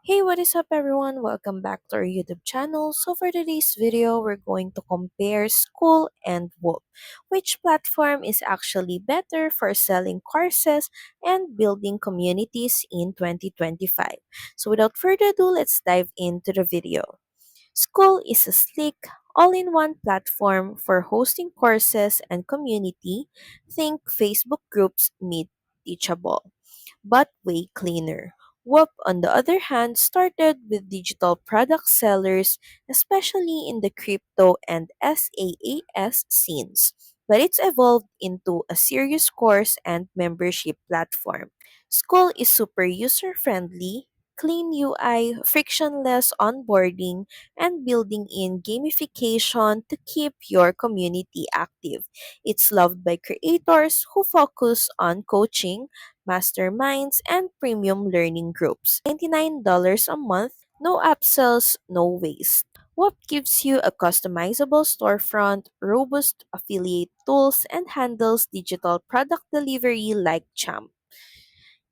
Hey, what is up everyone? Welcome back to our YouTube channel. So for today's video, we're going to compare School and Whoop. Which platform is actually better for selling courses and building communities in 2025? So without further ado, let's dive into the video. School is a sleek, all-in-one platform for hosting courses and community. Think Facebook groups meet Teachable, but way cleaner. Whoop, on the other hand, started with digital product sellers, especially in the crypto and SaaS scenes, but it's evolved into a serious course and membership platform. School is super user friendly, clean UI, frictionless onboarding, and building in gamification to keep your community active. It's loved by creators who focus on coaching, masterminds, and premium learning groups. $99 a month, no upsells, no waste. What gives you a customizable storefront, robust affiliate tools, and handles digital product delivery like Champ.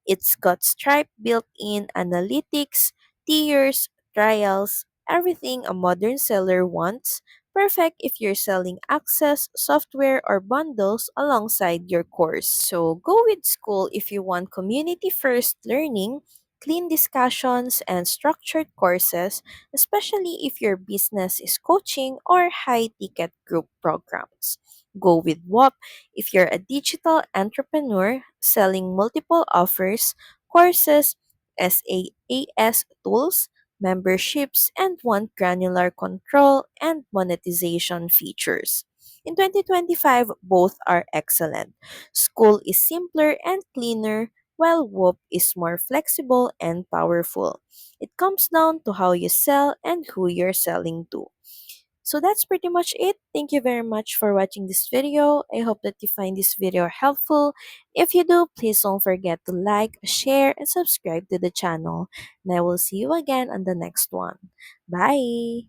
It's got Stripe built-in analytics, tiers, trials, everything a modern seller wants. Perfect if you're selling access, software, or bundles alongside your course. So go with School if you want community-first learning, clean discussions, and structured courses, especially if your business is coaching or high-ticket group programs. Go with WOP if you're a digital entrepreneur selling multiple offers, courses, SaaS tools, memberships, and want granular control and monetization features. In 2025, both are excellent. School is simpler and cleaner, while Whoop is more flexible and powerful. It comes down to how you sell and who you're selling to. So that's pretty much it. Thank you very much for watching this video. I hope that you find this video helpful. If you do, please don't forget to like, share, and subscribe to the channel. And I will see you again on the next one. Bye!